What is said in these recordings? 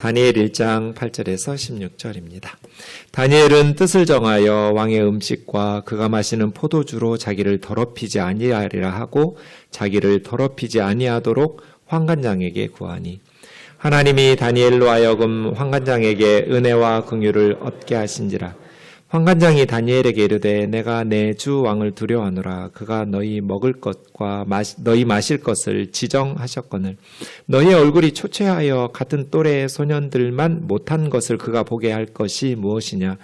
다니엘 1장 8절에서 16절입니다. 다니엘은 뜻을 정하여 왕의 음식과 그가 마시는 포도주로 자기를 더럽히지 아니하리라 하고 자기를 더럽히지 아니하도록 환관장에게 구하니 하나님이 다니엘로 하여금 환관장에게 은혜와 긍휼을 얻게 하신지라. 환관장이 다니엘에게 이르되 내가 내 주 왕을 두려워하노라. 그가 너희 먹을 것과 너희 마실 것을 지정하셨거늘 너희 얼굴이 초췌하여 같은 또래의 소년들만 못한 것을 그가 보게 할 것이 무엇이냐.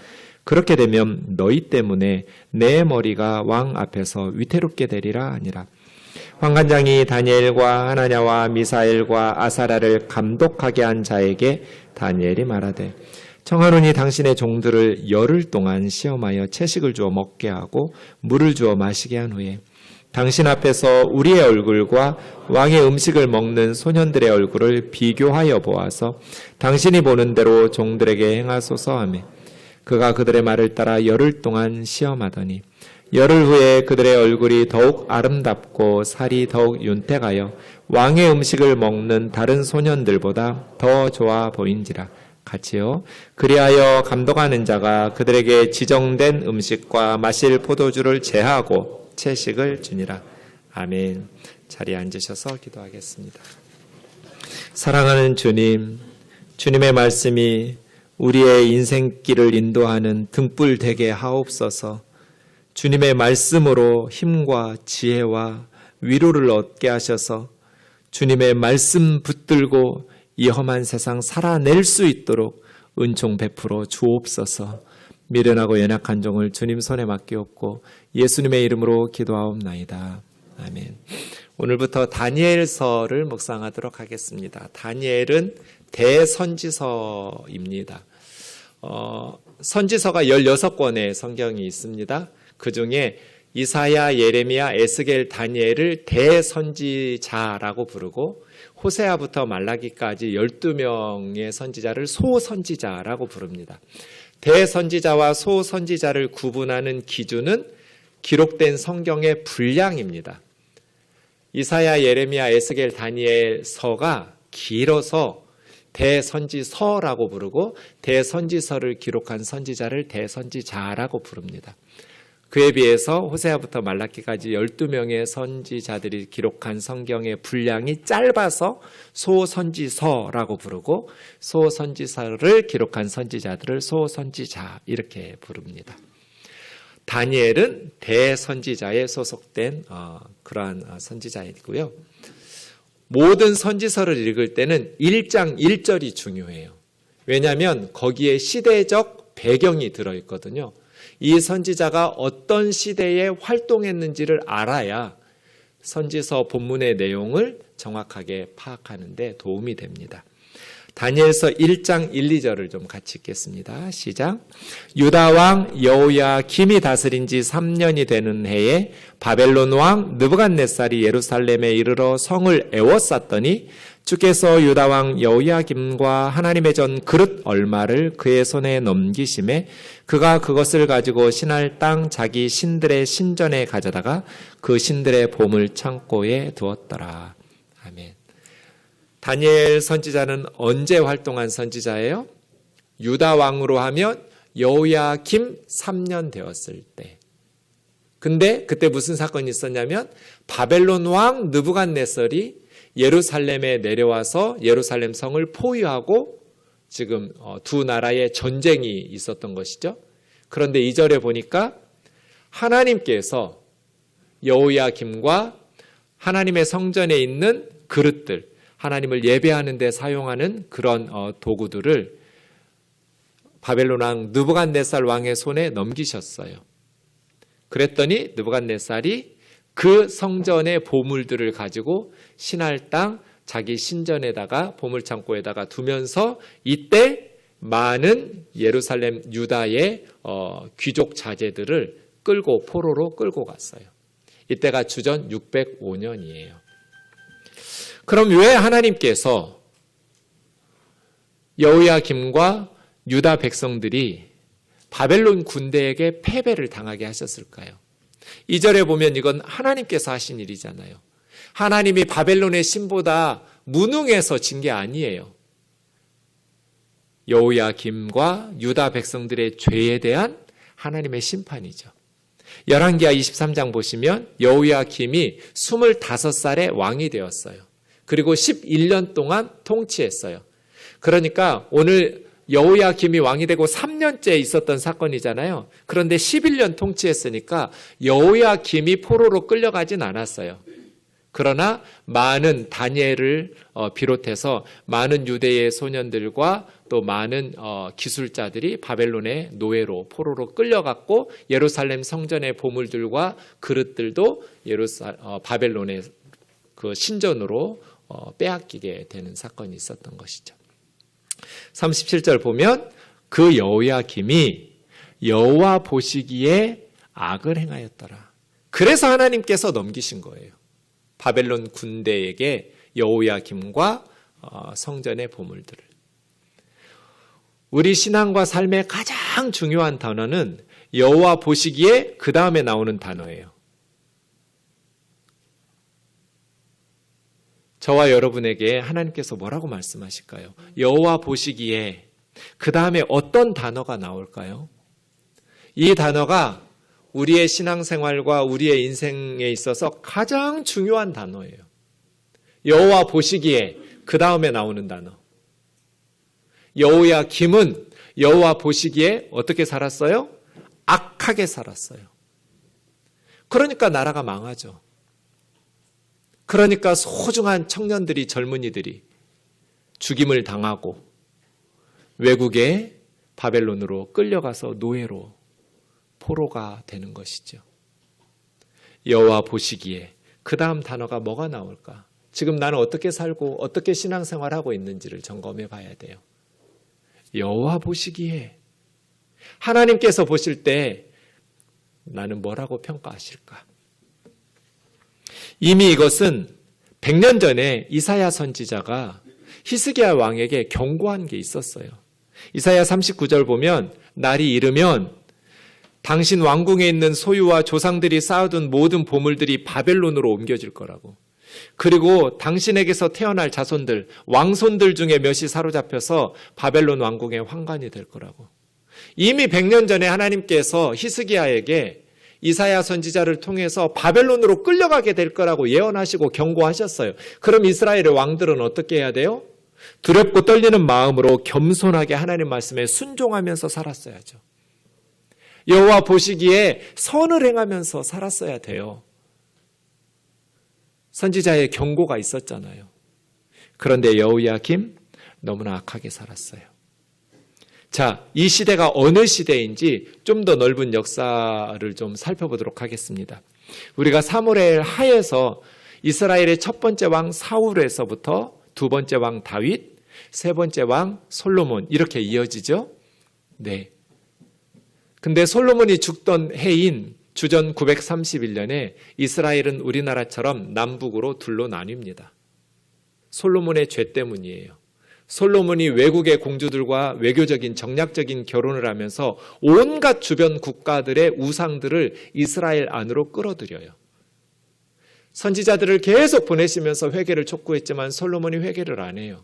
그렇게 되면 너희 때문에 내 머리가 왕 앞에서 위태롭게 되리라 하니라. 환관장이 다니엘과 하나냐와 미사엘과 아사랴를 감독하게 한 자에게 다니엘이 말하되 청하노니 당신의 종들을 열흘 동안 시험하여 채식을 주어 먹게 하고 물을 주어 마시게 한 후에 당신 앞에서 우리의 얼굴과 왕의 음식을 먹는 소년들의 얼굴을 비교하여 보아서 당신이 보는 대로 종들에게 행하소서 하매 그가 그들의 말을 따라 열흘 동안 시험하더니 열흘 후에 그들의 얼굴이 더욱 아름답고 살이 더욱 윤택하여 왕의 음식을 먹는 다른 소년들보다 더 좋아 보인지라. 같이요. 그리하여 감독하는 자가 그들에게 지정된 음식과 마실 포도주를 제하고 채식을 주니라. 아멘. 자리에 앉으셔서 기도하겠습니다. 사랑하는 주님, 주님의 말씀이 우리의 인생길을 인도하는 등불 되게 하옵소서. 주님의 말씀으로 힘과 지혜와 위로를 얻게 하셔서 주님의 말씀 붙들고 이 험한 세상 살아낼 수 있도록 은총 베풀어 주옵소서. 미련하고 연약한 종을 주님 손에 맡기옵고 예수님의 이름으로 기도하옵나이다. 아멘. 오늘부터 다니엘서를 묵상하도록 하겠습니다. 다니엘은 대선지서입니다. 선지서가 16권의 성경이 있습니다. 그 중에 이사야, 예레미야, 에스겔, 다니엘을 대선지자라고 부르고 호세아부터 말라기까지 12명의 선지자를 소선지자라고 부릅니다. 대선지자와 소선지자를 구분하는 기준은 기록된 성경의 분량입니다. 이사야, 예레미야, 에스겔, 다니엘서가 길어서 대선지서라고 부르고 대선지서를 기록한 선지자를 대선지자라고 부릅니다. 그에 비해서 호세아부터 말라기까지 12명의 선지자들이 기록한 성경의 분량이 짧아서 소선지서라고 부르고 소선지서를 기록한 선지자들을 소선지자 이렇게 부릅니다. 다니엘은 대선지자에 소속된 그러한 선지자이고요. 모든 선지서를 읽을 때는 1장 1절이 중요해요. 왜냐하면 거기에 시대적 배경이 들어있거든요. 이 선지자가 어떤 시대에 활동했는지를 알아야 선지서 본문의 내용을 정확하게 파악하는 데 도움이 됩니다. 다니엘서 1장 1, 2절을 좀 같이 읽겠습니다. 시작. 유다 왕 여호야김이 다스린 지 3년이 되는 해에 바벨론 왕 느부갓네살이 예루살렘에 이르러 성을 에워쌌더니 주께서 유다 왕 여호야김과 하나님의 전 그릇 얼마를 그의 손에 넘기심에 그가 그것을 가지고 신할 땅 자기 신들의 신전에 가져다가 그 신들의 보물 창고에 두었더라. 아멘. 다니엘 선지자는 언제 활동한 선지자예요? 유다 왕으로 하면 여호야김 3년 되었을 때. 근데 그때 무슨 사건이 있었냐면 바벨론 왕 느부갓네살이 예루살렘에 내려와서 예루살렘 성을 포위하고 지금 두 나라의 전쟁이 있었던 것이죠. 그런데 2절에 보니까 하나님께서 여호야김과 하나님의 성전에 있는 그릇들, 하나님을 예배하는 데 사용하는 그런 도구들을 바벨론 왕 느부갓네살 왕의 손에 넘기셨어요. 그랬더니 느부갓네살이 그 성전의 보물들을 가지고 신할 땅 자기 신전에다가 보물창고에다가 두면서 이때 많은 예루살렘 유다의 귀족 자제들을 끌고 포로로 끌고 갔어요. 이때가 주전 605년이에요. 그럼 왜 하나님께서 여호야김과 유다 백성들이 바벨론 군대에게 패배를 당하게 하셨을까요? 2절에 보면 이건 하나님께서 하신 일이잖아요. 하나님이 바벨론의 신보다 무능해서 진 게 아니에요. 여호야김과 유다 백성들의 죄에 대한 하나님의 심판이죠. 열왕기하 23장 보시면 여호야김이 25살에 왕이 되었어요. 그리고 11년 동안 통치했어요. 그러니까 오늘 여호야김이 왕이 되고 3년째 있었던 사건이잖아요. 그런데 11년 통치했으니까 여호야김이 포로로 끌려가진 않았어요. 그러나 많은 다니엘을 비롯해서 많은 유대의 소년들과 또 많은 기술자들이 바벨론의 노예로 포로로 끌려갔고 예루살렘 성전의 보물들과 그릇들도 바벨론의 그 신전으로 빼앗기게 되는 사건이 있었던 것이죠. 37절 보면 그 여호야김이 여호와 보시기에 악을 행하였더라. 그래서 하나님께서 넘기신 거예요. 바벨론 군대에게 여호야김과 성전의 보물들을. 우리 신앙과 삶의 가장 중요한 단어는 여호와 보시기에 그 다음에 나오는 단어예요. 저와 여러분에게 하나님께서 뭐라고 말씀하실까요? 여호와 보시기에 그 다음에 어떤 단어가 나올까요? 이 단어가 우리의 신앙생활과 우리의 인생에 있어서 가장 중요한 단어예요. 여호와 보시기에 그 다음에 나오는 단어. 여호야김은 여호와 보시기에 어떻게 살았어요? 악하게 살았어요. 그러니까 나라가 망하죠. 그러니까 소중한 청년들이, 젊은이들이 죽임을 당하고 외국에 바벨론으로 끌려가서 노예로 포로가 되는 것이죠. 여호와 보시기에 그 다음 단어가 뭐가 나올까? 지금 나는 어떻게 살고 어떻게 신앙생활하고 있는지를 점검해 봐야 돼요. 여호와 보시기에 하나님께서 보실 때 나는 뭐라고 평가하실까? 이미 이것은 100년 전에 이사야 선지자가 히스기야 왕에게 경고한 게 있었어요. 이사야 39절 보면 날이 이르면 당신 왕궁에 있는 소유와 조상들이 쌓아둔 모든 보물들이 바벨론으로 옮겨질 거라고. 그리고 당신에게서 태어날 자손들, 왕손들 중에 몇이 사로잡혀서 바벨론 왕궁의 환관이 될 거라고. 이미 100년 전에 하나님께서 히스기야에게 이사야 선지자를 통해서 바벨론으로 끌려가게 될 거라고 예언하시고 경고하셨어요. 그럼 이스라엘의 왕들은 어떻게 해야 돼요? 두렵고 떨리는 마음으로 겸손하게 하나님 말씀에 순종하면서 살았어야죠. 여호와 보시기에 선을 행하면서 살았어야 돼요. 선지자의 경고가 있었잖아요. 그런데 여호야김 너무나 악하게 살았어요. 자, 이 시대가 어느 시대인지 좀 더 넓은 역사를 좀 살펴보도록 하겠습니다. 우리가 사무엘 하에서 이스라엘의 첫 번째 왕 사울에서부터 두 번째 왕 다윗, 세 번째 왕 솔로몬 이렇게 이어지죠. 네. 근데 솔로몬이 죽던 해인 주전 931년에 이스라엘은 우리나라처럼 남북으로 둘로 나뉩니다. 솔로몬의 죄 때문이에요. 솔로몬이 외국의 공주들과 외교적인 정략적인 결혼을 하면서 온갖 주변 국가들의 우상들을 이스라엘 안으로 끌어들여요. 선지자들을 계속 보내시면서 회개를 촉구했지만 솔로몬이 회개를 안 해요.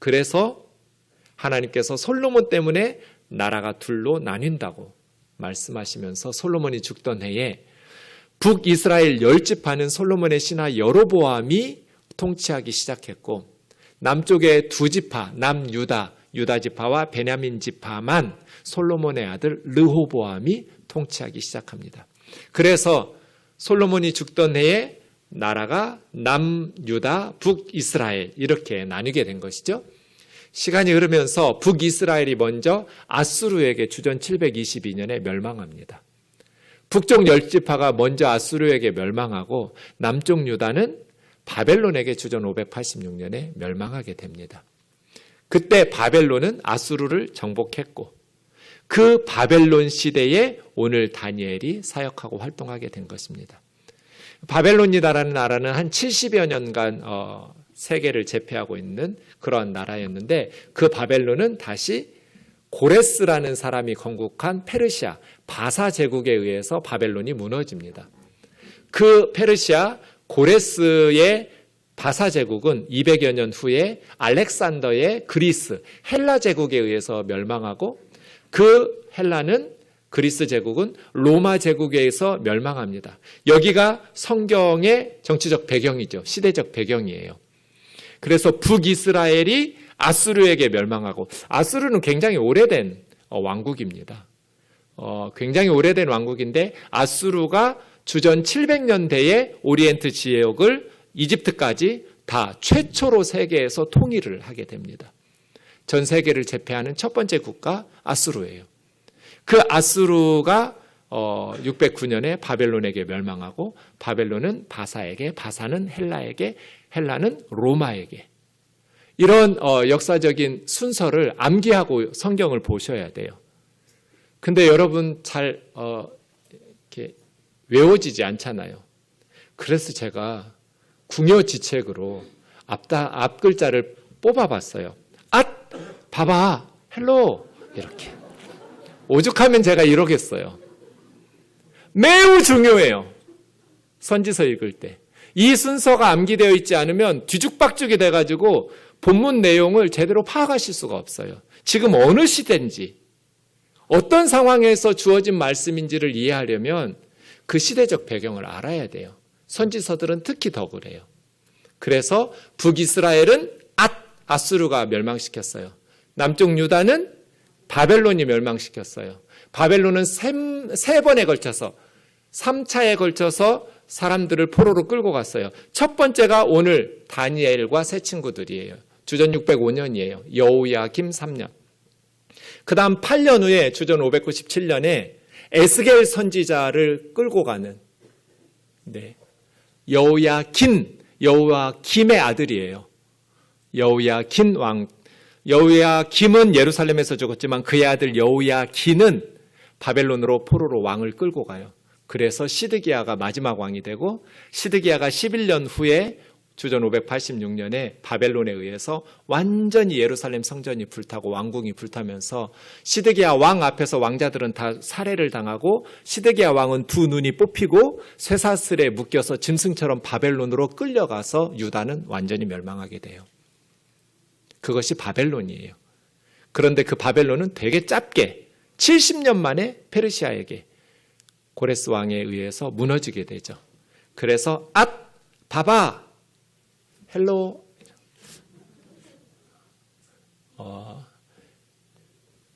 그래서 하나님께서 솔로몬 때문에 나라가 둘로 나뉜다고 말씀하시면서 솔로몬이 죽던 해에 북이스라엘 10지파는 솔로몬의 신하 여로보암이 통치하기 시작했고 남쪽의 두 지파, 남유다, 유다 지파와 베냐민 지파만 솔로몬의 아들 르호보암이 통치하기 시작합니다. 그래서 솔로몬이 죽던 해에 나라가 남유다, 북이스라엘 이렇게 나뉘게 된 것이죠. 시간이 흐르면서 북이스라엘이 먼저 아수르에게 주전 722년에 멸망합니다. 북쪽 10지파가 먼저 아수르에게 멸망하고 남쪽 유다는 바벨론에게 주전 586년에 멸망하게 됩니다. 그때 바벨론은 아수르를 정복했고 그 바벨론 시대에 오늘 다니엘이 사역하고 활동하게 된 것입니다. 바벨론이라는 나라는 한 70여 년간 세계를 제패하고 있는 그러한 나라였는데 그 바벨론은 다시 고레스라는 사람이 건국한 페르시아 바사 제국에 의해서 바벨론이 무너집니다. 그 페르시아 고레스의 바사 제국은 200여 년 후에 알렉산더의 그리스, 헬라 제국에 의해서 멸망하고 그 헬라는 그리스 제국은 로마 제국에 의해서 멸망합니다. 여기가 성경의 정치적 배경이죠. 시대적 배경이에요. 그래서 북이스라엘이 아수르에게 멸망하고, 아수르는 굉장히 오래된 왕국입니다. 굉장히 오래된 왕국인데 아수르가 주전 700년대에 오리엔트 지역을 이집트까지 다 최초로 세계에서 통일을 하게 됩니다. 전 세계를 제패하는 첫 번째 국가 아수르예요. 그 아수르가 609년에 바벨론에게 멸망하고, 바벨론은 바사에게, 바사는 헬라에게, 헬라는 로마에게. 이런 역사적인 순서를 암기하고 성경을 보셔야 돼요. 근데 여러분 잘 이렇게 외워지지 않잖아요. 그래서 제가 궁여지책으로 앞 글자를 뽑아봤어요. 봐봐, 헬로, 이렇게. 오죽하면 제가 이러겠어요. 매우 중요해요. 선지서 읽을 때. 이 순서가 암기되어 있지 않으면 뒤죽박죽이 돼가지고 본문 내용을 제대로 파악하실 수가 없어요. 지금 어느 시대인지, 어떤 상황에서 주어진 말씀인지를 이해하려면 그 시대적 배경을 알아야 돼요. 선지서들은 특히 더 그래요. 그래서 북이스라엘은 아수르가 멸망시켰어요. 남쪽 유다는 바벨론이 멸망시켰어요. 바벨론은 세 번에 걸쳐서, 3차에 걸쳐서 사람들을 포로로 끌고 갔어요. 첫 번째가 오늘 다니엘과 세 친구들이에요. 주전 605년이에요. 여호야김 3년. 그 다음 8년 후에 주전 597년에 에스겔 선지자를 끌고 가는, 여호야김의 아들이에요. 여호야긴 왕. 여호야김은 예루살렘에서 죽었지만 그의 아들 여호야긴은 바벨론으로 포로로 왕을 끌고 가요. 그래서 시드기야가 마지막 왕이 되고, 시드기야가 11년 후에 주전 586년에 바벨론에 의해서 완전히 예루살렘 성전이 불타고 왕궁이 불타면서 시드기야 왕 앞에서 왕자들은 다 살해를 당하고, 시드기야 왕은 두 눈이 뽑히고 쇠사슬에 묶여서 짐승처럼 바벨론으로 끌려가서 유다는 완전히 멸망하게 돼요. 그것이 바벨론이에요. 그런데 그 바벨론은 되게 짧게 70년 만에 페르시아에게, 고레스 왕에 의해서 무너지게 되죠. 그래서 봐봐, 헬로.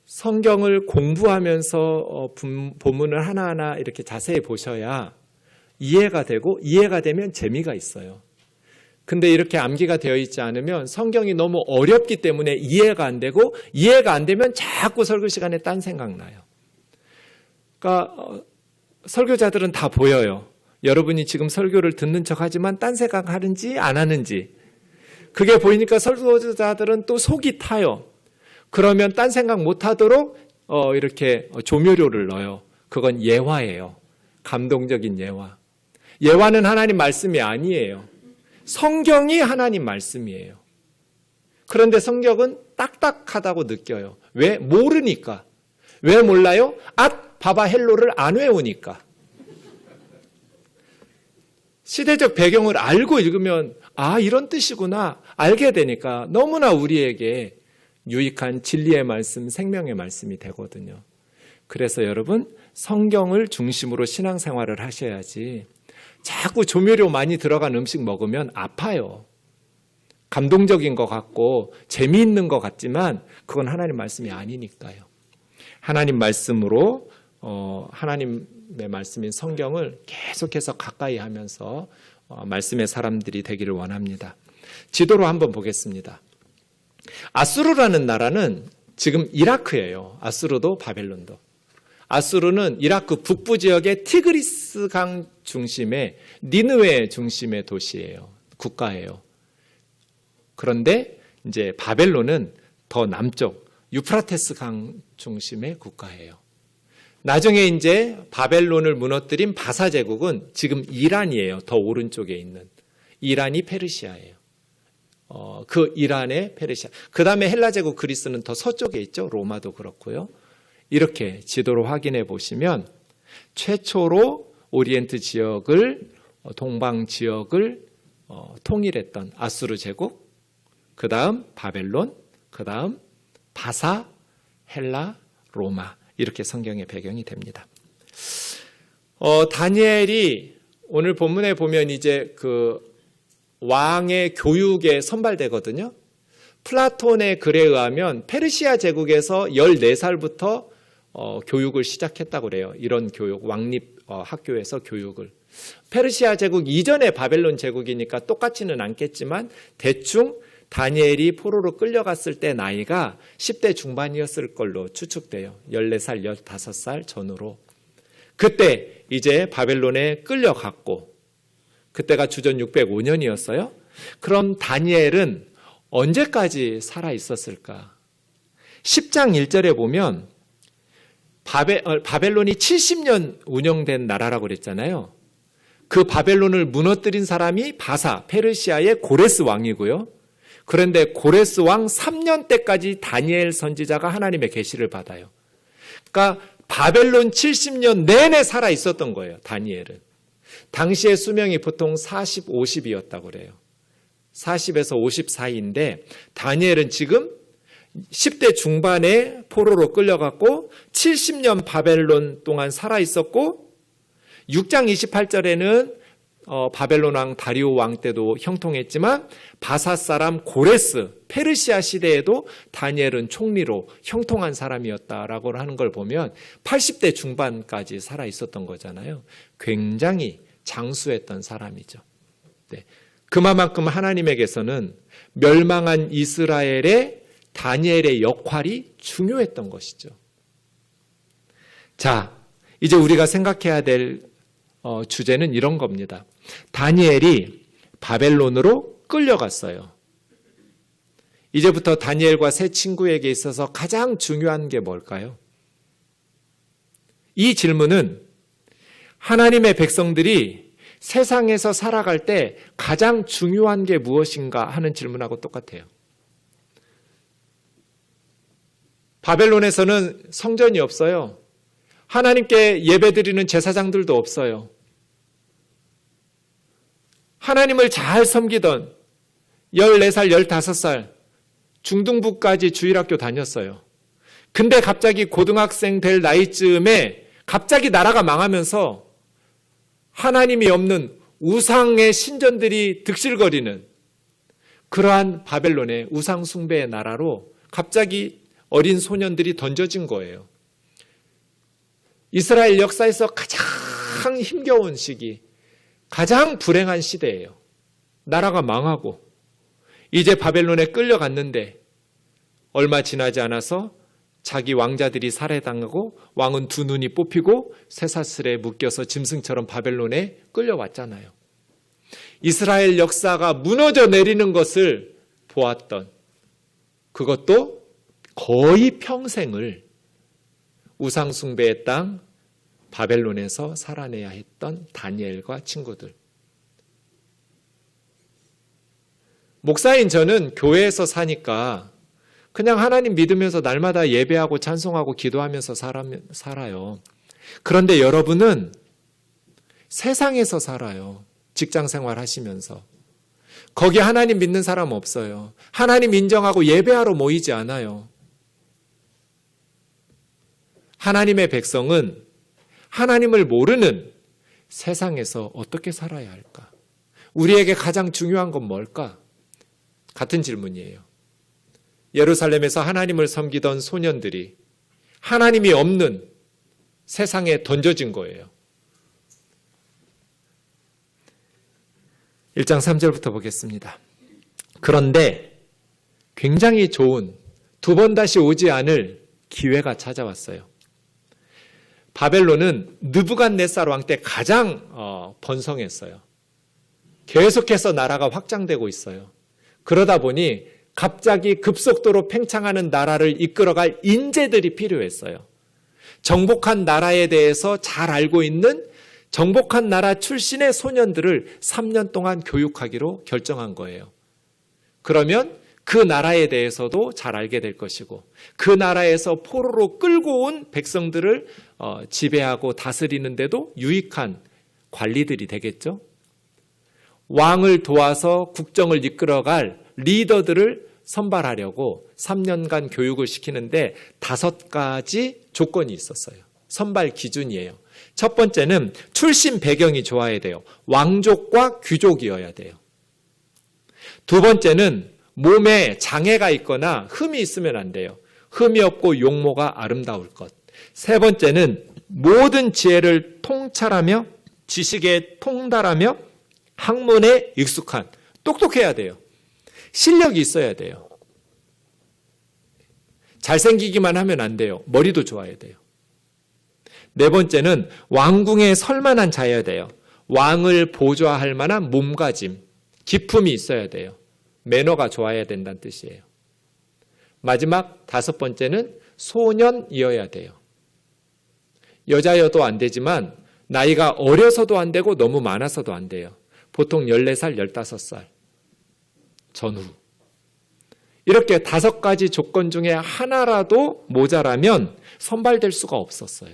성경을 공부하면서 본문을 하나하나 이렇게 자세히 보셔야 이해가 되고, 이해가 되면 재미가 있어요. 근데 이렇게 암기가 되어 있지 않으면 성경이 너무 어렵기 때문에 이해가 안 되고, 이해가 안 되면 자꾸 설교 시간에 딴 생각 나요. 그러니까 설교자들은 다 보여요. 여러분이 지금 설교를 듣는 척 하지만 딴 생각 하는지 안 하는지. 그게 보이니까 설교자들은 또 속이 타요. 그러면 딴 생각 못 하도록 이렇게 조묘료를 넣어요. 그건 예화예요. 감동적인 예화. 예화는 하나님 말씀이 아니에요. 성경이 하나님 말씀이에요. 그런데 성경은 딱딱하다고 느껴요. 왜? 모르니까. 왜 몰라요? 봐봐 헬로를 안 외우니까. 시대적 배경을 알고 읽으면 이런 뜻이구나 알게 되니까 너무나 우리에게 유익한 진리의 말씀, 생명의 말씀이 되거든요. 그래서 여러분, 성경을 중심으로 신앙생활을 하셔야지 자꾸 조미료 많이 들어간 음식 먹으면 아파요. 감동적인 것 같고 재미있는 것 같지만 그건 하나님 말씀이 아니니까요. 하나님 말씀으로 하나님의 말씀인 성경을 계속해서 가까이 하면서 말씀의 사람들이 되기를 원합니다. 지도로 한번 보겠습니다. 아수르라는 나라는 지금 이라크예요. 아수르도 바벨론도. 아수르는 이라크 북부 지역의 티그리스 강 중심의 니느웨 중심의 도시예요. 국가예요. 그런데 이제 바벨론은 더 남쪽 유프라테스 강 중심의 국가예요. 나중에 이제 바벨론을 무너뜨린 바사 제국은 지금 이란이에요. 더 오른쪽에 있는. 이란이 페르시아예요. 그 이란의 페르시아. 그 다음에 헬라 제국 그리스는 더 서쪽에 있죠. 로마도 그렇고요. 이렇게 지도로 확인해 보시면 최초로 오리엔트 지역을, 동방 지역을 통일했던 아수르 제국, 그 다음 바벨론, 그 다음 바사, 헬라, 로마, 이렇게 성경의 배경이 됩니다. 다니엘이 오늘 본문에 보면 이제 그 왕의 교육에 선발되거든요. 플라톤의 글에 의하면 페르시아 제국에서 14살부터 교육을 시작했다고 그래요. 이런 교육, 왕립 학교에서 교육을. 페르시아 제국 이전에 바벨론 제국이니까 똑같지는 않겠지만 대충 다니엘이 포로로 끌려갔을 때 나이가 10대 중반이었을 걸로 추측돼요. 14살, 15살 전후로. 그때 이제 바벨론에 끌려갔고, 그때가 주전 605년이었어요. 그럼 다니엘은 언제까지 살아 있었을까? 10장 1절에 보면 바벨론이 70년 운영된 나라라고 그랬잖아요. 그 바벨론을 무너뜨린 사람이 바사, 페르시아의 고레스 왕이고요. 그런데 고레스 왕 3년 때까지 다니엘 선지자가 하나님의 계시를 받아요. 그러니까 바벨론 70년 내내 살아 있었던 거예요, 다니엘은. 당시의 수명이 보통 40, 50이었다고 그래요. 40에서 50 사이인데 다니엘은 지금 10대 중반에 포로로 끌려갔고 70년 바벨론 동안 살아 있었고 6장 28절에는 바벨론 왕 다리오 왕 때도 형통했지만 바사 사람 고레스 페르시아 시대에도 다니엘은 총리로 형통한 사람이었다라고 하는 걸 보면 80대 중반까지 살아 있었던 거잖아요. 굉장히 장수했던 사람이죠. 네. 그만큼 하나님에게서는 멸망한 이스라엘의 다니엘의 역할이 중요했던 것이죠. 자, 이제 우리가 생각해야 될 주제는 이런 겁니다. 다니엘이 바벨론으로 끌려갔어요. 이제부터 다니엘과 세 친구에게 있어서 가장 중요한 게 뭘까요? 이 질문은 하나님의 백성들이 세상에서 살아갈 때 가장 중요한 게 무엇인가 하는 질문하고 똑같아요. 바벨론에서는 성전이 없어요. 하나님께 예배드리는 제사장들도 없어요. 하나님을 잘 섬기던 14살, 15살 중등부까지 주일학교 다녔어요. 근데 갑자기 고등학생 될 나이쯤에 갑자기 나라가 망하면서 하나님이 없는 우상의 신전들이 득실거리는 그러한 바벨론의 우상 숭배의 나라로 갑자기 어린 소년들이 던져진 거예요. 이스라엘 역사에서 가장 힘겨운 시기, 가장 불행한 시대예요. 나라가 망하고 이제 바벨론에 끌려갔는데 얼마 지나지 않아서 자기 왕자들이 살해당하고 왕은 두 눈이 뽑히고 쇠사슬에 묶여서 짐승처럼 바벨론에 끌려왔잖아요. 이스라엘 역사가 무너져 내리는 것을 보았던, 그것도 거의 평생을 우상 숭배의 땅 바벨론에서 살아내야 했던 다니엘과 친구들. 목사인 저는 교회에서 사니까 그냥 하나님 믿으면서 날마다 예배하고 찬송하고 기도하면서 살아요. 그런데 여러분은 세상에서 살아요. 직장 생활 하시면서. 거기 하나님 믿는 사람 없어요. 하나님 인정하고 예배하러 모이지 않아요. 하나님의 백성은 하나님을 모르는 세상에서 어떻게 살아야 할까? 우리에게 가장 중요한 건 뭘까? 같은 질문이에요. 예루살렘에서 하나님을 섬기던 소년들이 하나님이 없는 세상에 던져진 거예요. 1장 3절부터 보겠습니다. 그런데 굉장히 좋은 두 번 다시 오지 않을 기회가 찾아왔어요. 바벨론은 느부갓네살 왕 때 가장 번성했어요. 계속해서 나라가 확장되고 있어요. 그러다 보니 갑자기 급속도로 팽창하는 나라를 이끌어갈 인재들이 필요했어요. 정복한 나라에 대해서 잘 알고 있는 정복한 나라 출신의 소년들을 3년 동안 교육하기로 결정한 거예요. 그러면 그 나라에 대해서도 잘 알게 될 것이고 그 나라에서 포로로 끌고 온 백성들을 지배하고 다스리는데도 유익한 관리들이 되겠죠. 왕을 도와서 국정을 이끌어갈 리더들을 선발하려고 3년간 교육을 시키는데 5가지 조건이 있었어요. 선발 기준이에요. 첫 번째는 출신 배경이 좋아야 돼요. 왕족과 귀족이어야 돼요. 두 번째는 몸에 장애가 있거나 흠이 있으면 안 돼요. 흠이 없고 용모가 아름다울 것. 세 번째는 모든 지혜를 통찰하며 지식에 통달하며 학문에 익숙한, 똑똑해야 돼요. 실력이 있어야 돼요. 잘생기기만 하면 안 돼요. 머리도 좋아야 돼요. 네 번째는 왕궁에 설만한 자여야 돼요. 왕을 보좌할 만한 몸가짐, 기품이 있어야 돼요. 매너가 좋아야 된다는 뜻이에요. 마지막 5번째는 소년이어야 돼요. 여자여도 안 되지만 나이가 어려서도 안 되고 너무 많아서도 안 돼요. 보통 14살, 15살 전후. 이렇게 5가지 조건 중에 하나라도 모자라면 선발될 수가 없었어요.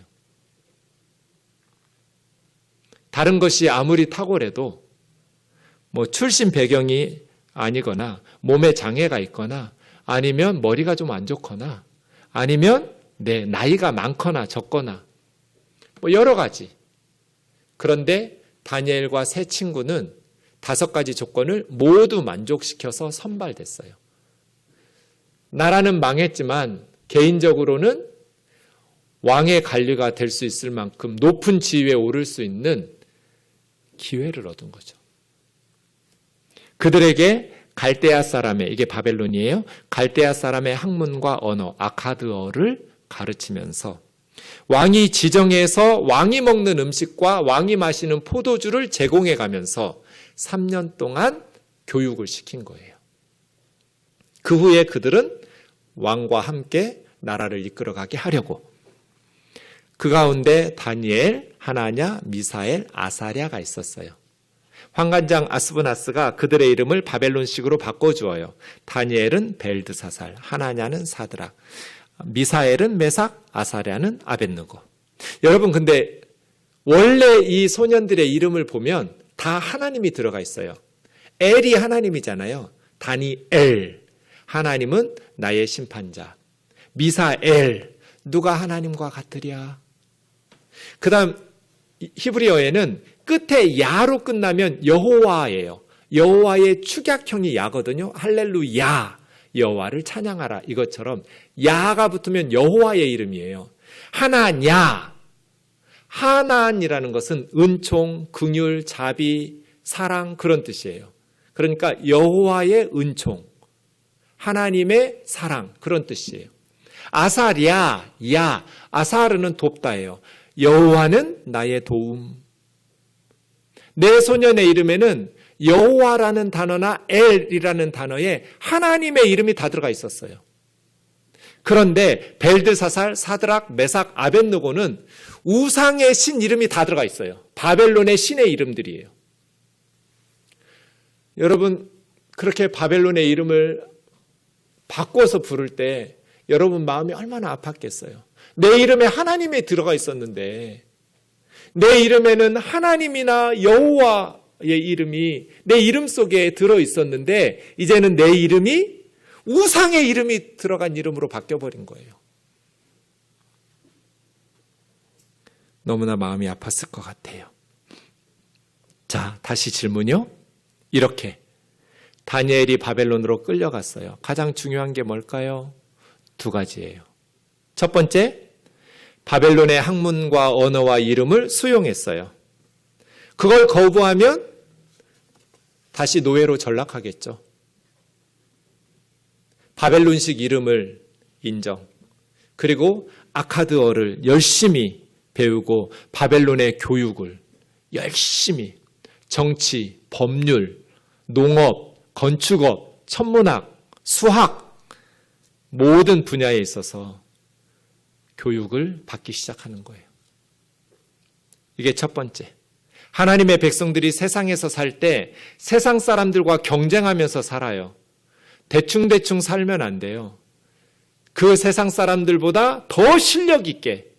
다른 것이 아무리 탁월해도 출신 배경이 아니거나 몸에 장애가 있거나 아니면 머리가 좀 안 좋거나 아니면 나이가 많거나 적거나 여러 가지. 그런데 다니엘과 세 친구는 5가지 조건을 모두 만족시켜서 선발됐어요. 나라는 망했지만 개인적으로는 왕의 관리가 될 수 있을 만큼 높은 지위에 오를 수 있는 기회를 얻은 거죠. 그들에게 갈대아 사람의, 이게 바벨론이에요. 갈대아 사람의 학문과 언어, 아카드어를 가르치면서 왕이 지정해서 왕이 먹는 음식과 왕이 마시는 포도주를 제공해 가면서 3년 동안 교육을 시킨 거예요. 그 후에 그들은 왕과 함께 나라를 이끌어가게 하려고. 그 가운데 다니엘, 하나냐, 미사엘, 아사랴가 있었어요. 환관장 아스브나스가 그들의 이름을 바벨론식으로 바꿔주어요. 다니엘은 벨드사살, 하나냐는 사드락, 미사엘은 메삭, 아사랴는 아벳느고. 여러분, 근데 원래 이 소년들의 이름을 보면 다 하나님이 들어가 있어요. 엘이 하나님이잖아요. 다니엘, 하나님은 나의 심판자. 미사엘, 누가 하나님과 같으랴. 그 다음 히브리어에는 끝에 야로 끝나면 여호와예요. 여호와의 축약형이 야거든요. 할렐루야, 여호와를 찬양하라. 이것처럼 야가 붙으면 여호와의 이름이에요. 하나냐, 하나니라는 것은 은총, 긍휼, 자비, 사랑, 그런 뜻이에요. 그러니까 여호와의 은총, 하나님의 사랑, 그런 뜻이에요. 아사랴, 야, 아사르는 돕다예요. 여호와는 나의 도움. 내 소년의 이름에는 여호와라는 단어나 엘이라는 단어에 하나님의 이름이 다 들어가 있었어요. 그런데 벨드사살, 사드락, 메삭, 아벳느고는 우상의 신 이름이 다 들어가 있어요. 바벨론의 신의 이름들이에요. 여러분, 그렇게 바벨론의 이름을 바꿔서 부를 때 여러분 마음이 얼마나 아팠겠어요. 내 이름에 하나님이 들어가 있었는데, 내 이름에는 하나님이나 여호와의 이름이 내 이름 속에 들어 있었는데 이제는 내 이름이 우상의 이름이 들어간 이름으로 바뀌어버린 거예요. 너무나 마음이 아팠을 것 같아요. 자, 다시 질문요. 이렇게 다니엘이 바벨론으로 끌려갔어요. 가장 중요한 게 뭘까요? 2가지예요. 첫 번째, 바벨론의 학문과 언어와 이름을 수용했어요. 그걸 거부하면 다시 노예로 전락하겠죠. 바벨론식 이름을 인정, 그리고 아카드어를 열심히 배우고 바벨론의 교육을 열심히, 정치, 법률, 농업, 건축업, 천문학, 수학, 모든 분야에 있어서 교육을 받기 시작하는 거예요. 이게 첫 번째. 하나님의 백성들이 세상에서 살 때 세상 사람들과 경쟁하면서 살아요. 대충대충 살면 안 돼요. 그 세상 사람들보다 더 실력 있게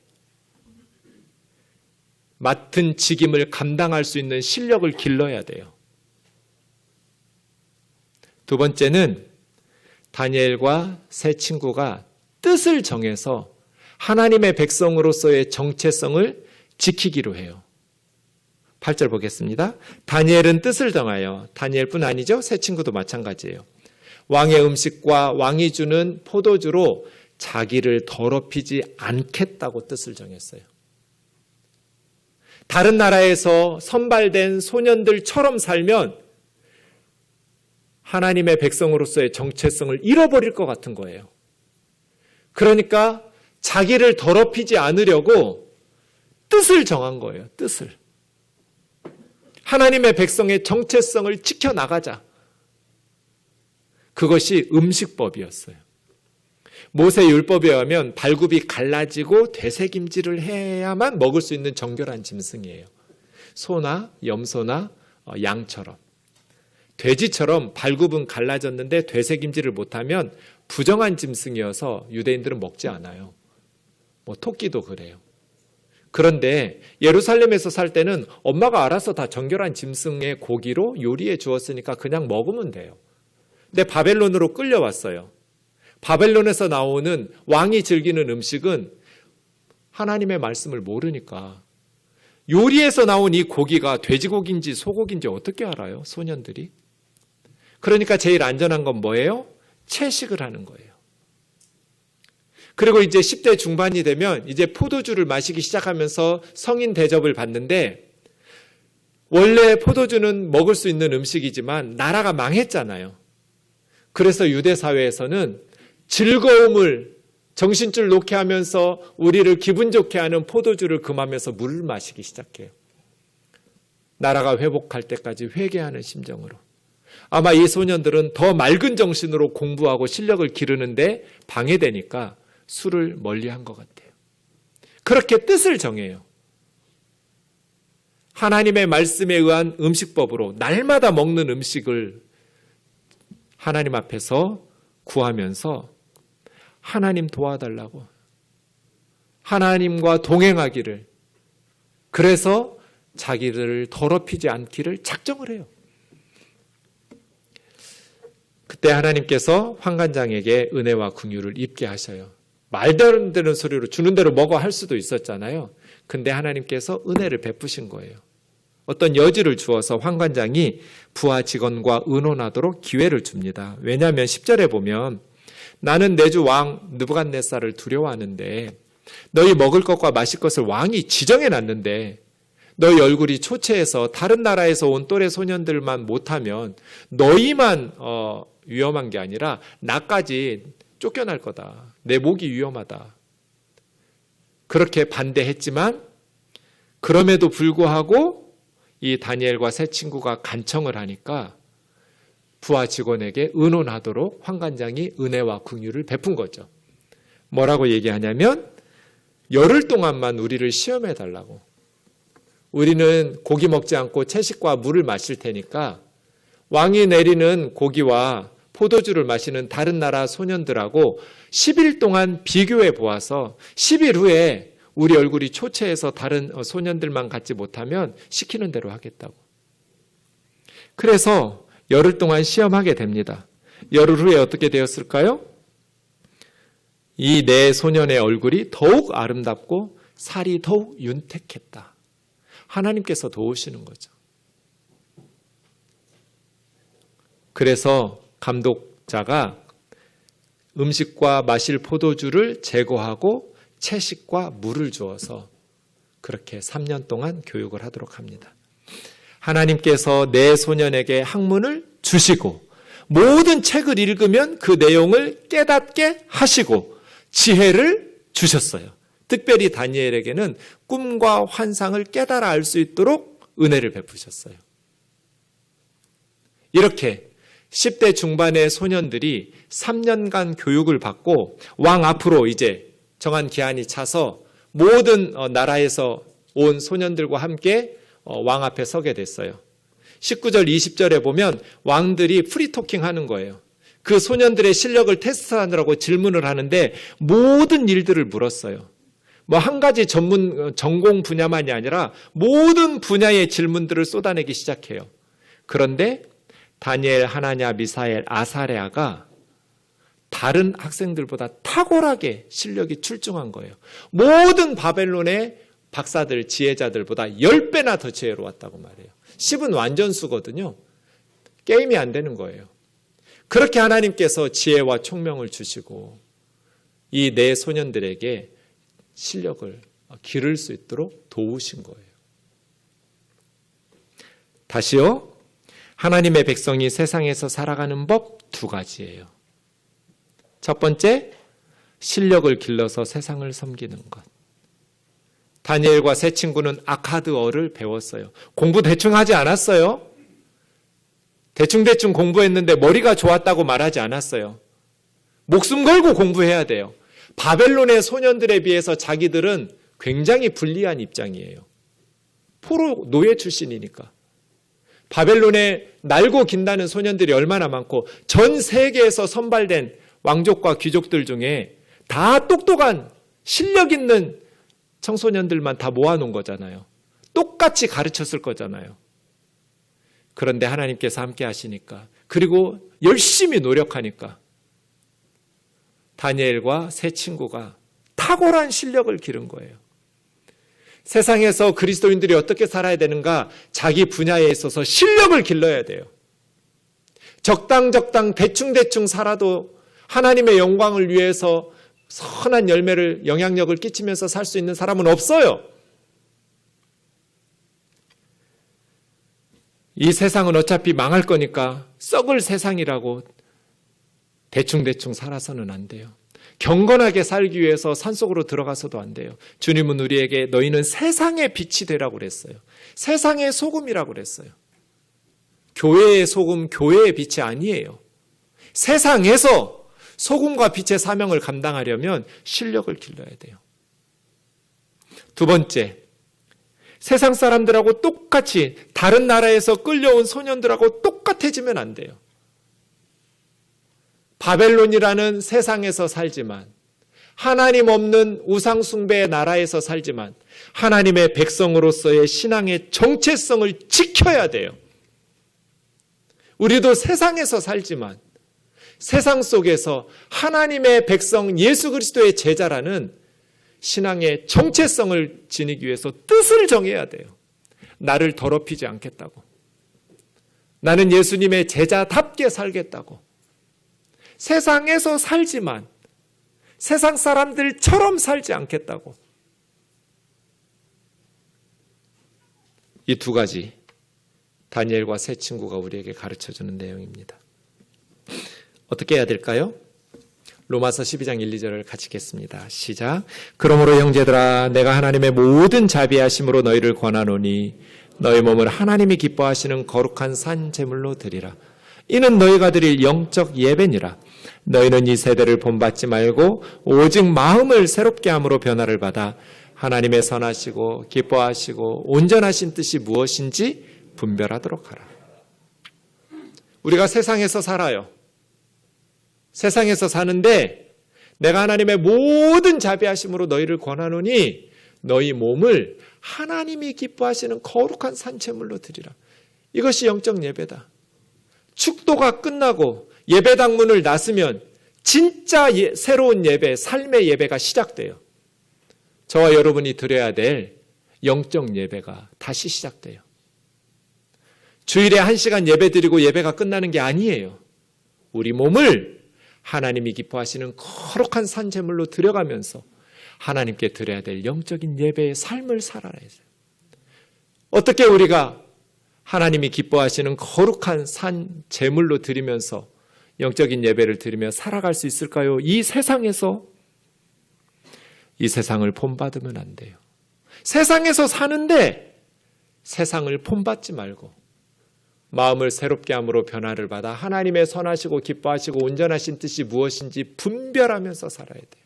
맡은 직임을 감당할 수 있는 실력을 길러야 돼요. 두 번째는 다니엘과 세 친구가 뜻을 정해서 하나님의 백성으로서의 정체성을 지키기로 해요. 8절 보겠습니다. 다니엘은 뜻을 정하여, 다니엘뿐 아니죠. 세 친구도 마찬가지예요. 왕의 음식과 왕이 주는 포도주로 자기를 더럽히지 않겠다고 뜻을 정했어요. 다른 나라에서 선발된 소년들처럼 살면 하나님의 백성으로서의 정체성을 잃어버릴 것 같은 거예요. 그러니까 자기를 더럽히지 않으려고 뜻을 정한 거예요. 뜻을. 하나님의 백성의 정체성을 지켜나가자. 그것이 음식법이었어요. 모세 율법에 의하면 발굽이 갈라지고 되새김질을 해야만 먹을 수 있는 정결한 짐승이에요. 소나 염소나 양처럼. 돼지처럼 발굽은 갈라졌는데 되새김질을 못하면 부정한 짐승이어서 유대인들은 먹지 않아요. 토끼도 그래요. 그런데 예루살렘에서 살 때는 엄마가 알아서 다 정결한 짐승의 고기로 요리해 주었으니까 그냥 먹으면 돼요. 근데 바벨론으로 끌려왔어요. 바벨론에서 나오는 왕이 즐기는 음식은 하나님의 말씀을 모르니까 요리에서 나온 이 고기가 돼지고기인지 소고기인지 어떻게 알아요? 소년들이. 그러니까 제일 안전한 건 뭐예요? 채식을 하는 거예요. 그리고 이제 10대 중반이 되면 이제 포도주를 마시기 시작하면서 성인 대접을 받는데 원래 포도주는 먹을 수 있는 음식이지만 나라가 망했잖아요. 그래서 유대 사회에서는 즐거움을 정신줄 놓게 하면서 우리를 기분 좋게 하는 포도주를 금하면서 물을 마시기 시작해요. 나라가 회복할 때까지 회개하는 심정으로. 아마 이 소년들은 더 맑은 정신으로 공부하고 실력을 기르는데 방해되니까 술을 멀리한 것 같아요. 그렇게 뜻을 정해요. 하나님의 말씀에 의한 음식법으로 날마다 먹는 음식을 하나님 앞에서 구하면서 하나님 도와달라고, 하나님과 동행하기를, 그래서 자기를 더럽히지 않기를 작정을 해요. 그때 하나님께서 환관장에게 은혜와 긍휼을 입게 하셔요. 말도 안 되는 소리로 주는 대로 먹어 할 수도 있었잖아요. 근데 하나님께서 은혜를 베푸신 거예요. 어떤 여지를 주어서 환관장이 부하 직원과 의논하도록 기회를 줍니다. 왜냐하면 10절에 보면 나는 내 주 왕 느부갓네살을 두려워하는데 너희 먹을 것과 마실 것을 왕이 지정해 놨는데 너희 얼굴이 초췌해서 다른 나라에서 온 또래 소년들만 못하면 너희만 위험한 게 아니라 나까지 쫓겨날 거다. 내 목이 위험하다. 그렇게 반대했지만 그럼에도 불구하고 이 다니엘과 세 친구가 간청을 하니까 부하 직원에게 의논하도록 환관장이 은혜와 긍휼을 베푼 거죠. 뭐라고 얘기하냐면 열흘 동안만 우리를 시험해 달라고. 우리는 고기 먹지 않고 채식과 물을 마실 테니까 왕이 내리는 고기와 포도주를 마시는 다른 나라 소년들하고 10일 동안 비교해 보아서 10일 후에 우리 얼굴이 초췌해서 다른 소년들만 갖지 못하면 시키는 대로 하겠다고. 그래서 열흘 동안 시험하게 됩니다. 열흘 후에 어떻게 되었을까요? 이 네 소년의 얼굴이 더욱 아름답고 살이 더욱 윤택했다. 하나님께서 도우시는 거죠. 그래서 감독자가 음식과 마실 포도주를 제거하고 채식과 물을 주어서 그렇게 3년 동안 교육을 하도록 합니다. 하나님께서 네 소년에게 학문을 주시고 모든 책을 읽으면 그 내용을 깨닫게 하시고 지혜를 주셨어요. 특별히 다니엘에게는 꿈과 환상을 깨달아 알 수 있도록 은혜를 베푸셨어요. 이렇게 10대 중반의 소년들이 3년간 교육을 받고 왕 앞으로 이제 정한 기한이 차서 모든 나라에서 온 소년들과 함께 왕 앞에 서게 됐어요. 19절 20절에 보면 왕들이 프리토킹 하는 거예요. 그 소년들의 실력을 테스트하느라고 질문을 하는데 모든 일들을 물었어요. 한 가지 전공 분야만이 아니라 모든 분야의 질문들을 쏟아내기 시작해요. 그런데 다니엘, 하나냐, 미사엘, 아사랴가 다른 학생들보다 탁월하게 실력이 출중한 거예요. 모든 바벨론의 박사들, 지혜자들보다 10배나 더 지혜로웠다고 말해요. 10은 완전수거든요. 게임이 안 되는 거예요. 그렇게 하나님께서 지혜와 총명을 주시고 이 네 소년들에게 실력을 기를 수 있도록 도우신 거예요. 다시요. 하나님의 백성이 세상에서 살아가는 법 두 가지예요. 첫 번째, 실력을 길러서 세상을 섬기는 것. 다니엘과 세 친구는 아카드어를 배웠어요. 공부 대충 하지 않았어요. 대충 공부했는데 머리가 좋았다고 말하지 않았어요. 목숨 걸고 공부해야 돼요. 바벨론의 소년들에 비해서 자기들은 굉장히 불리한 입장이에요. 포로 노예 출신이니까. 바벨론에 날고 긴다는 소년들이 얼마나 많고 전 세계에서 선발된 왕족과 귀족들 중에 다 똑똑한 실력 있는 청소년들만 다 모아놓은 거잖아요. 똑같이 가르쳤을 거잖아요. 그런데 하나님께서 함께 하시니까, 그리고 열심히 노력하니까 다니엘과 세 친구가 탁월한 실력을 기른 거예요. 세상에서 그리스도인들이 어떻게 살아야 되는가? 자기 분야에 있어서 실력을 길러야 돼요. 적당 대충 살아도 하나님의 영광을 위해서 선한 열매를, 영향력을 끼치면서 살 수 있는 사람은 없어요. 이 세상은 어차피 망할 거니까 썩을 세상이라고 대충 살아서는 안 돼요. 경건하게 살기 위해서 산속으로 들어가서도 안 돼요. 주님은 우리에게 너희는 세상의 빛이 되라고 그랬어요. 세상의 소금이라고 그랬어요. 교회의 소금, 교회의 빛이 아니에요. 세상에서 소금과 빛의 사명을 감당하려면 실력을 길러야 돼요. 두 번째, 세상 사람들하고 똑같이, 다른 나라에서 끌려온 소년들하고 똑같아지면 안 돼요. 바벨론이라는 세상에서 살지만, 하나님 없는 우상숭배의 나라에서 살지만 하나님의 백성으로서의 신앙의 정체성을 지켜야 돼요. 우리도 세상에서 살지만 세상 속에서 하나님의 백성, 예수 그리스도의 제자라는 신앙의 정체성을 지니기 위해서 뜻을 정해야 돼요. 나를 더럽히지 않겠다고. 나는 예수님의 제자답게 살겠다고. 세상에서 살지만 세상 사람들처럼 살지 않겠다고. 이 두 가지 다니엘과 세 친구가 우리에게 가르쳐주는 내용입니다. 어떻게 해야 될까요? 로마서 12장 1, 2절을 같이 읽겠습니다. 시작. 그러므로 형제들아, 내가 하나님의 모든 자비하심으로 너희를 권하노니 너희 몸을 하나님이 기뻐하시는 거룩한 산 제물로 드리라. 이는 너희가 드릴 영적 예배니라. 너희는 이 세대를 본받지 말고 오직 마음을 새롭게 함으로 변화를 받아 하나님의 선하시고 기뻐하시고 온전하신 뜻이 무엇인지 분별하도록 하라. 우리가 세상에서 살아요. 세상에서 사는데 내가 하나님의 모든 자비하심으로 너희를 권하노니 너희 몸을 하나님이 기뻐하시는 거룩한 산제물로 드리라. 이것이 영적 예배다. 축도가 끝나고 예배당 문을 나서면 진짜 새로운 예배, 삶의 예배가 시작돼요. 저와 여러분이 드려야 될 영적 예배가 다시 시작돼요. 주일에 1시간 예배 드리고 예배가 끝나는 게 아니에요. 우리 몸을 하나님이 기뻐하시는 거룩한 산제물로 드려가면서 하나님께 드려야 될 영적인 예배의 삶을 살아야 돼요. 어떻게 우리가 하나님이 기뻐하시는 거룩한 산제물로 드리면서 영적인 예배를 드리며 살아갈 수 있을까요? 이 세상에서, 이 세상을 본받으면 안 돼요. 세상에서 사는데 세상을 본받지 말고 마음을 새롭게 함으로 변화를 받아 하나님의 선하시고 기뻐하시고 온전하신 뜻이 무엇인지 분별하면서 살아야 돼요.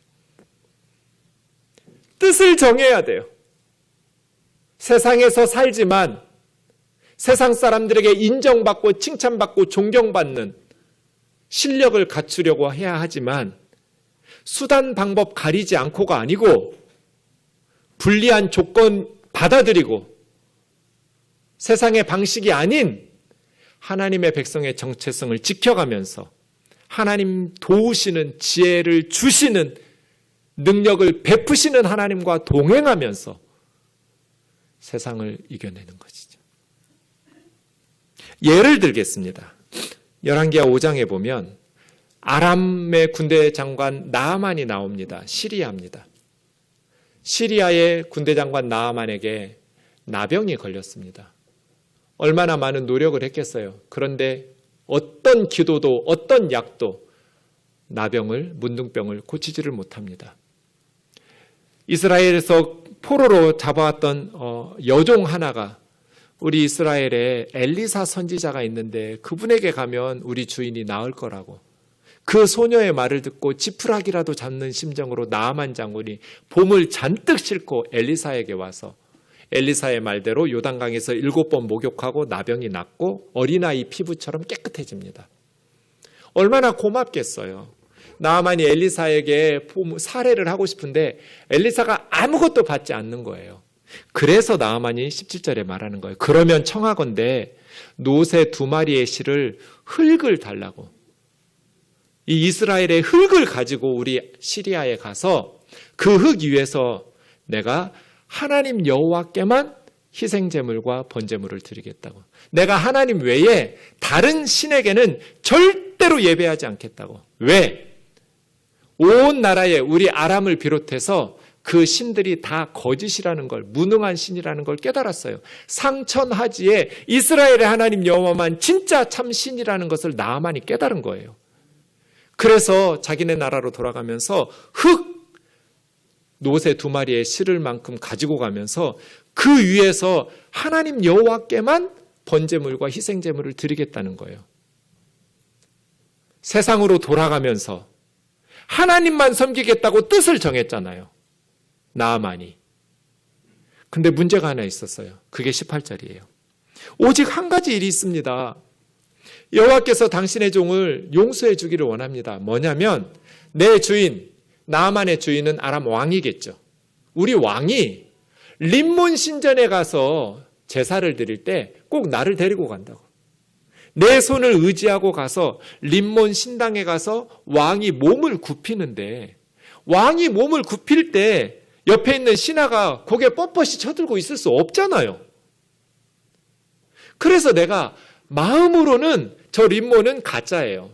뜻을 정해야 돼요. 세상에서 살지만 세상 사람들에게 인정받고 칭찬받고 존경받는 실력을 갖추려고 해야 하지만 수단 방법 가리지 않고가 아니고 불리한 조건 받아들이고 세상의 방식이 아닌 하나님의 백성의 정체성을 지켜가면서 하나님 도우시는 지혜를 주시는 능력을 베푸시는 하나님과 동행하면서 세상을 이겨내는 것이죠. 예를 들겠습니다. 열왕기하 5장에 보면 아람의 군대 장관 나아만이 나옵니다. 시리아입니다. 시리아의 군대 장관 나아만에게 나병이 걸렸습니다. 얼마나 많은 노력을 했겠어요. 그런데 어떤 기도도 어떤 약도 나병을, 문둥병을 고치지를 못합니다. 이스라엘에서 포로로 잡아왔던 여종 하나가 우리 이스라엘에 엘리사 선지자가 있는데 그분에게 가면 우리 주인이 나을 거라고, 그 소녀의 말을 듣고 지푸라기라도 잡는 심정으로 나아만 장군이 봄을 잔뜩 싣고 엘리사에게 와서 엘리사의 말대로 요단강에서 7번 목욕하고 나병이 낫고 어린아이 피부처럼 깨끗해집니다. 얼마나 고맙겠어요. 나아만이 엘리사에게 사례를 하고 싶은데 엘리사가 아무것도 받지 않는 거예요. 그래서 나아만이 17절에 말하는 거예요. 그러면 청하건대 노새 2마리의 실을 흙을 달라고. 이 이스라엘의 흙을 가지고 우리 시리아에 가서 그 흙 위에서 내가 하나님 여호와께만 희생제물과 번제물을 드리겠다고. 내가 하나님 외에 다른 신에게는 절대로 예배하지 않겠다고. 왜? 온 나라에 우리 아람을 비롯해서 그 신들이 다 거짓이라는 걸, 무능한 신이라는 걸 깨달았어요. 상천하지에 이스라엘의 하나님 여호와만 진짜 참 신이라는 것을 나아만이 깨달은 거예요. 그래서 자기네 나라로 돌아가면서 노새 2마리의 실을 만큼 가지고 가면서 그 위에서 하나님 여호와께만 번제물과 희생제물을 드리겠다는 거예요. 세상으로 돌아가면서 하나님만 섬기겠다고 뜻을 정했잖아요. 나아만이. 근데 문제가 하나 있었어요. 그게 18절이에요. 오직 한 가지 일이 있습니다. 여호와께서 당신의 종을 용서해 주기를 원합니다. 뭐냐면 내 주인, 나아만의 주인은 아람 왕이겠죠. 우리 왕이 림몬 신전에 가서 제사를 드릴 때 꼭 나를 데리고 간다고. 내 손을 의지하고 가서 림몬 신당에 가서 왕이 몸을 굽히는데, 왕이 몸을 굽힐 때 옆에 있는 신하가 고개 뻣뻣이 쳐들고 있을 수 없잖아요. 그래서 내가 마음으로는 저 림몬은 가짜예요.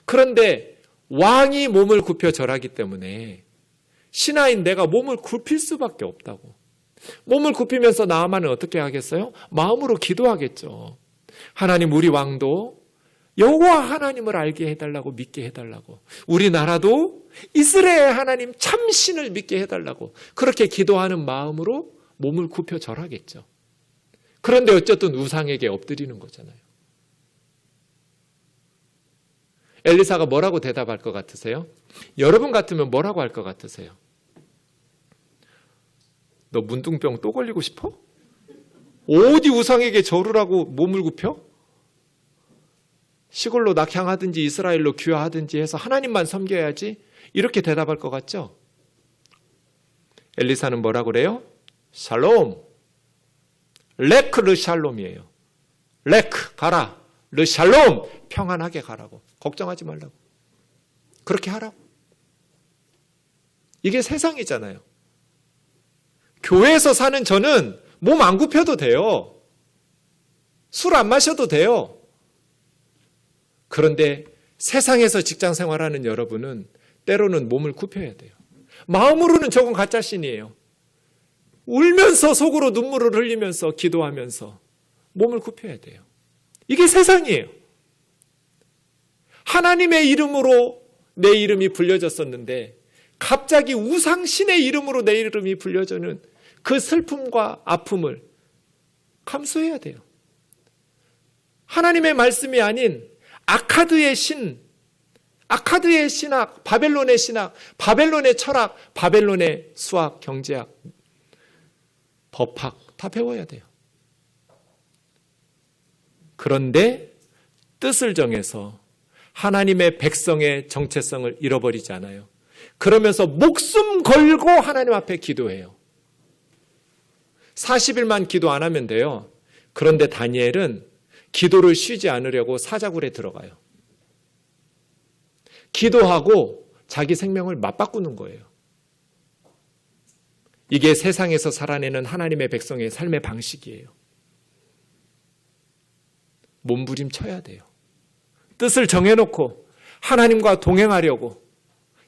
그런데 왕이 몸을 굽혀 절하기 때문에 신하인 내가 몸을 굽힐 수밖에 없다고. 몸을 굽히면서 나아만은 어떻게 하겠어요? 마음으로 기도하겠죠. 하나님, 우리 왕도 여호와 하나님을 알게 해달라고, 믿게 해달라고. 우리나라도 이스라엘 하나님 참신을 믿게 해달라고. 그렇게 기도하는 마음으로 몸을 굽혀 절하겠죠. 그런데 어쨌든 우상에게 엎드리는 거잖아요. 엘리사가 뭐라고 대답할 것 같으세요? 여러분 같으면 뭐라고 할 것 같으세요? 너 문둥병 또 걸리고 싶어? 어디 우상에게 절으라고 몸을 굽혀? 시골로 낙향하든지 이스라엘로 귀화하든지 해서 하나님만 섬겨야지, 이렇게 대답할 것 같죠? 엘리사는 뭐라고 그래요? 샬롬. 레크 르 샬롬이에요. 레크 가라, 르 샬롬 평안하게 가라고. 걱정하지 말라고. 그렇게 하라고. 이게 세상이잖아요. 교회에서 사는 저는 몸 안 굽혀도 돼요. 술 안 마셔도 돼요. 그런데 세상에서 직장 생활하는 여러분은 때로는 몸을 굽혀야 돼요. 마음으로는 저건 가짜 신이에요. 울면서 속으로 눈물을 흘리면서 기도하면서 몸을 굽혀야 돼요. 이게 세상이에요. 하나님의 이름으로 내 이름이 불려졌었는데 갑자기 우상신의 이름으로 내 이름이 불려져는 그 슬픔과 아픔을 감수해야 돼요. 하나님의 말씀이 아닌 아카드의 신, 아카드의 신학, 바벨론의 신학, 바벨론의 철학, 바벨론의 수학, 경제학, 법학 다 배워야 돼요. 그런데 뜻을 정해서 하나님의 백성의 정체성을 잃어버리지 않아요. 그러면서 목숨 걸고 하나님 앞에 기도해요. 40일만 기도 안 하면 돼요. 그런데 다니엘은 기도를 쉬지 않으려고 사자굴에 들어가요. 기도하고 자기 생명을 맞바꾸는 거예요. 이게 세상에서 살아내는 하나님의 백성의 삶의 방식이에요. 몸부림쳐야 돼요. 뜻을 정해놓고 하나님과 동행하려고,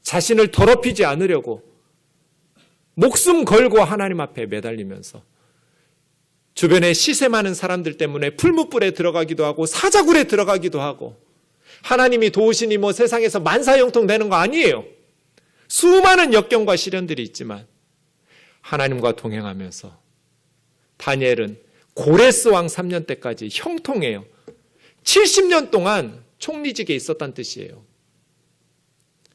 자신을 더럽히지 않으려고 목숨 걸고 하나님 앞에 매달리면서 주변에 시세 많은 사람들 때문에 풀무불에 들어가기도 하고 사자굴에 들어가기도 하고, 하나님이 도우시니 뭐 세상에서 만사형통 되는 거 아니에요. 수많은 역경과 시련들이 있지만 하나님과 동행하면서, 다니엘은 고레스 왕 3년 때까지 형통해요. 70년 동안 총리직에 있었다는 뜻이에요.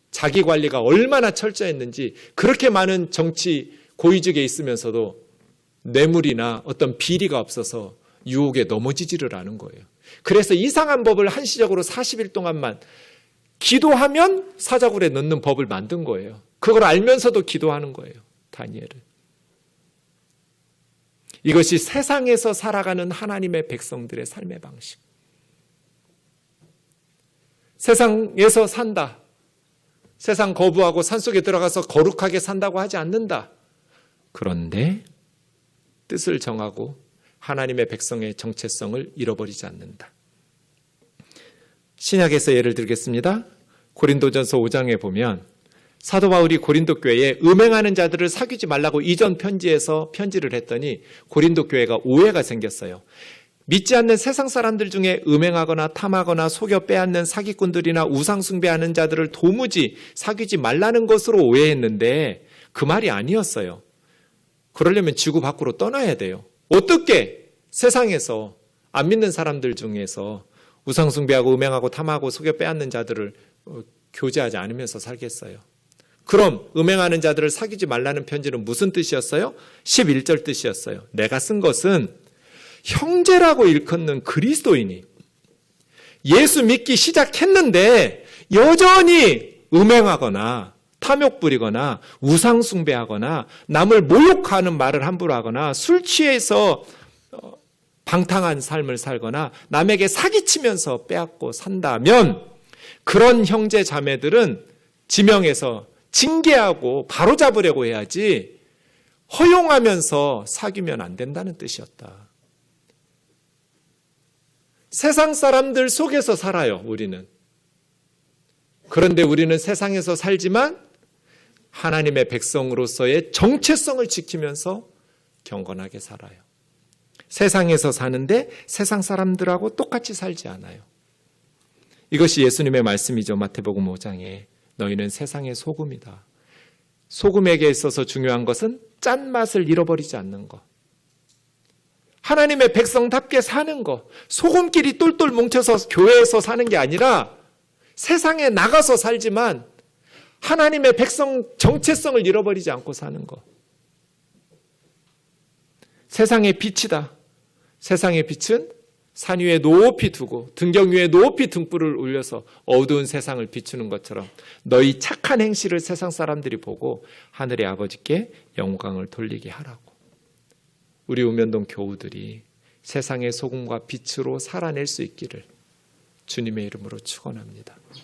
자기 관리가 얼마나 철저했는지, 그렇게 많은 정치 고위직에 있으면서도 뇌물이나 어떤 비리가 없어서 유혹에 넘어지지를 않은 거예요. 그래서 이상한 법을 한시적으로 40일 동안만 기도하면 사자굴에 넣는 법을 만든 거예요. 그걸 알면서도 기도하는 거예요, 다니엘은. 이것이 세상에서 살아가는 하나님의 백성들의 삶의 방식. 세상에서 산다. 세상 거부하고 산속에 들어가서 거룩하게 산다고 하지 않는다. 그런데 뜻을 정하고 하나님의 백성의 정체성을 잃어버리지 않는다. 신약에서 예를 들겠습니다. 고린도전서 5장에 보면 사도 바울이 고린도 교회에 음행하는 자들을 사귀지 말라고 이전 편지에서 편지를 했더니 고린도 교회가 오해가 생겼어요. 믿지 않는 세상 사람들 중에 음행하거나 탐하거나 속여 빼앗는 사기꾼들이나 우상 숭배하는 자들을 도무지 사귀지 말라는 것으로 오해했는데 그 말이 아니었어요. 그러려면 지구 밖으로 떠나야 돼요. 어떻게 세상에서 안 믿는 사람들 중에서 우상 숭배하고 음행하고 탐하고 속여 빼앗는 자들을 교제하지 않으면서 살겠어요? 그럼 음행하는 자들을 사귀지 말라는 편지는 무슨 뜻이었어요? 11절 뜻이었어요. 내가 쓴 것은 형제라고 일컫는 그리스도인이 예수 믿기 시작했는데 여전히 음행하거나 탐욕 부리거나 우상 숭배하거나 남을 모욕하는 말을 함부로 하거나 술 취해서 방탕한 삶을 살거나 남에게 사기치면서 빼앗고 산다면 그런 형제 자매들은 지명해서 징계하고 바로잡으려고 해야지 허용하면서 사귀면 안 된다는 뜻이었다. 세상 사람들 속에서 살아요, 우리는. 그런데 우리는 세상에서 살지만 하나님의 백성으로서의 정체성을 지키면서 경건하게 살아요. 세상에서 사는데 세상 사람들하고 똑같이 살지 않아요. 이것이 예수님의 말씀이죠. 마태복음 5장에 너희는 세상의 소금이다. 소금에게 있어서 중요한 것은 짠맛을 잃어버리지 않는 것. 하나님의 백성답게 사는 것. 소금끼리 똘똘 뭉쳐서 교회에서 사는 게 아니라 세상에 나가서 살지만 하나님의 백성 정체성을 잃어버리지 않고 사는 것. 세상의 빛이다. 세상의 빛은 산 위에 높이 두고 등경 위에 높이 등불을 올려서 어두운 세상을 비추는 것처럼 너희 착한 행실을 세상 사람들이 보고 하늘의 아버지께 영광을 돌리게 하라고. 우리 우면동 교우들이 세상의 소금과 빛으로 살아낼 수 있기를 주님의 이름으로 축원합니다.